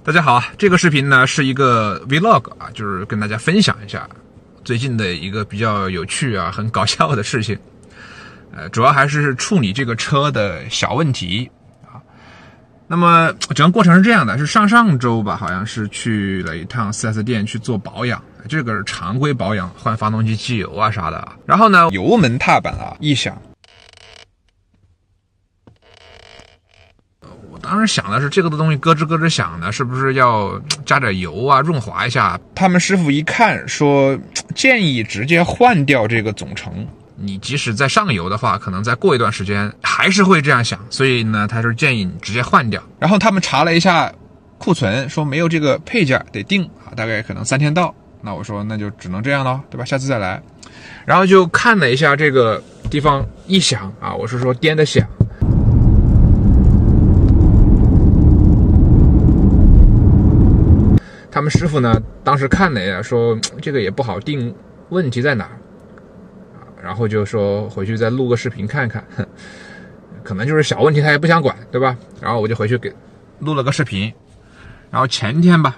大家好啊，这个视频呢是一个 vlog 啊，就是跟大家分享一下最近的一个比较有趣啊、很搞笑的事情。主要还是处理这个车的小问题啊。那么整个过程是这样的，是上周吧，好像是去了一趟 4S 店去做保养，这个是常规保养，换发动机机油啊啥的啊。然后呢，油门踏板啊一响。当时想的是这个的东西咯吱咯吱响的，是不是要加点油啊，润滑一下？他们师傅一看说，建议直接换掉这个总成。你即使在上油的话，可能再过一段时间还是会这样响，所以呢，他是建议你直接换掉。然后他们查了一下库存，说没有这个配件得定啊，大概可能3天到。那我说那就只能这样了，对吧？下次再来。然后就看了一下这个地方一响啊，我是说颠的响。他们师傅呢，当时看了呀，说这个也不好定，问题在哪儿？然后就说回去再录个视频看看，可能就是小问题，他也不想管，对吧？然后我就回去给录了个视频。然后前天吧，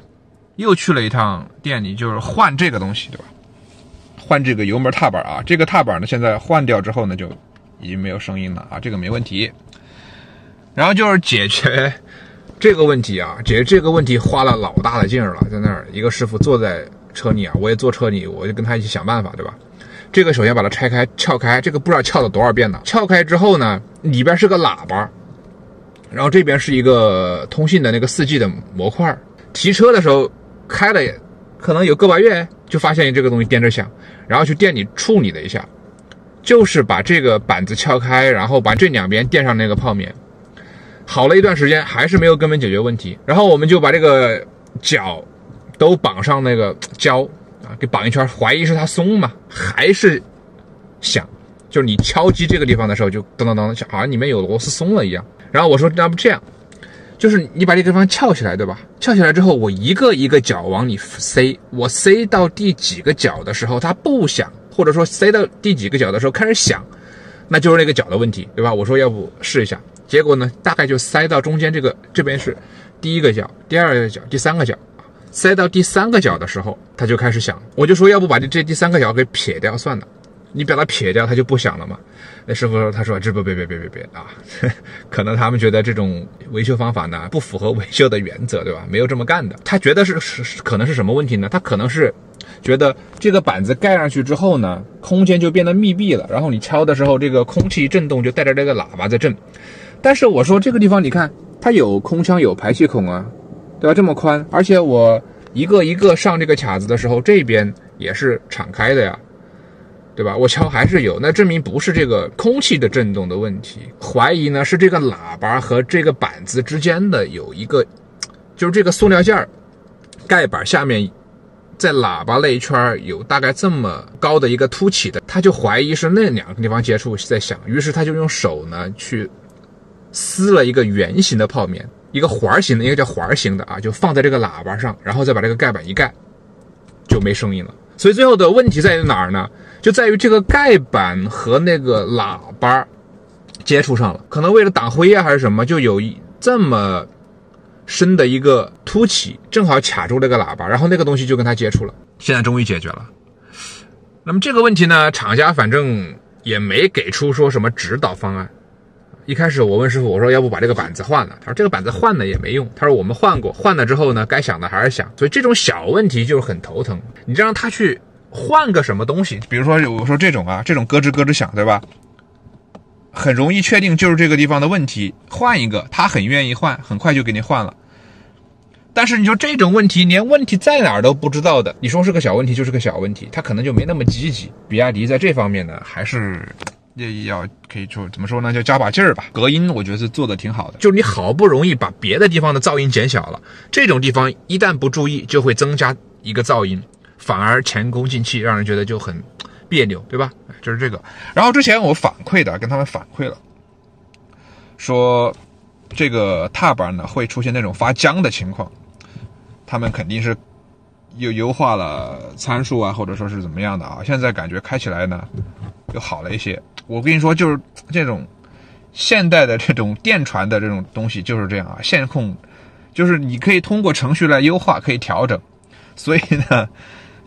又去了一趟店里，就是换这个东西，对吧？换这个油门踏板啊，这个踏板呢，现在换掉之后呢，就已经没有声音了啊，这个没问题。然后就是解决这个问题啊，解决这个问题花了老大的劲儿了，在那儿一个师傅坐在车里啊，我也坐车里，我就跟他一起想办法，对吧？这个首先把它拆开撬开，这个不知道撬了多少遍呢。撬开之后呢，里边是个喇叭，然后这边是一个通信的那个4G 的模块。提车的时候开了可能有个把月，就发现这个东西颠着响，然后去店里处理了一下，就是把这个板子撬开，然后把这两边垫上那个泡棉。好了一段时间还是没有根本解决问题，然后我们就把这个脚都绑上那个胶啊，给绑一圈，怀疑是它松嘛，还是响，就是你敲击这个地方的时候就噔噔噔，好像里面有螺丝松了一样。然后我说那不这样，就是你把这个地方翘起来，对吧？翘起来之后，我一个一个脚往里塞，我塞到第几个脚的时候它不响，或者说塞到第几个脚的时候开始响，那就是那个脚的问题，对吧？我说要不试一下。结果呢，大概就塞到中间这边是第一个角，第二个角，第三个角，塞到第3个角的时候，它就开始响。我就说要不把这第3个角给撇掉算了，你把它撇掉，它就不响了嘛。那师傅他说这别啊，可能他们觉得这种维修方法呢不符合维修的原则，对吧？没有这么干的。他觉得可能是什么问题呢？他可能是觉得这个板子盖上去之后呢，空间就变得密闭了，然后你敲的时候，这个空气震动就带着这个喇叭在震。但是我说这个地方你看它有空腔有排气孔啊，对吧？这么宽，而且我一个一个上这个卡子的时候，这边也是敞开的呀，对吧？我敲还是有，那证明不是这个空气的震动的问题，怀疑呢是这个喇叭和这个板子之间的有一个，就是这个塑料件盖板下面在喇叭那一圈有大概这么高的一个凸起的，他就怀疑是那2个地方接触在响，于是他就用手呢去撕了一个圆形的泡棉，一个环形的，一个叫环形的啊，就放在这个喇叭上，然后再把这个盖板一盖，就没声音了。所以最后的问题在于哪儿呢？就在于这个盖板和那个喇叭接触上了，可能为了挡灰啊还是什么，就有这么深的一个凸起，正好卡住这个喇叭，然后那个东西就跟它接触了。现在终于解决了。那么这个问题呢，厂家反正也没给出说什么指导方案。一开始我问师傅，我说要不把这个板子换了，他说这个板子换了也没用，他说我们换过，换了之后呢，该响的还是响，所以这种小问题就是很头疼。你让他去换个什么东西，比如说我说这种啊，这种咯吱咯吱响，对吧？很容易确定就是这个地方的问题，换一个，他很愿意换，很快就给你换了。但是你说这种问题连问题在哪儿都不知道的，你说是个小问题就是个小问题，他可能就没那么积极。比亚迪在这方面呢，还是要可以说怎么说呢，就加把劲儿吧。隔音我觉得是做的挺好的，就是你好不容易把别的地方的噪音减小了，这种地方一旦不注意就会增加一个噪音，反而前功尽弃，让人觉得就很别扭，对吧？就是这个。然后之前我跟他们反馈了，说这个踏板呢会出现那种发浆的情况，他们肯定是又优化了参数啊，或者说是怎么样的啊。现在感觉开起来呢又好了一些。我跟你说，就是这种现代的这种电传的这种东西就是这样啊，线控就是你可以通过程序来优化，可以调整，所以呢，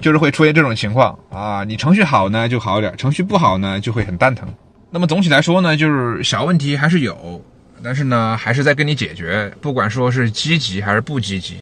就是会出现这种情况啊。你程序好呢就好点，程序不好呢就会很蛋疼。那么总体来说呢，就是小问题还是有，但是呢还是在跟你解决，不管说是积极还是不积极。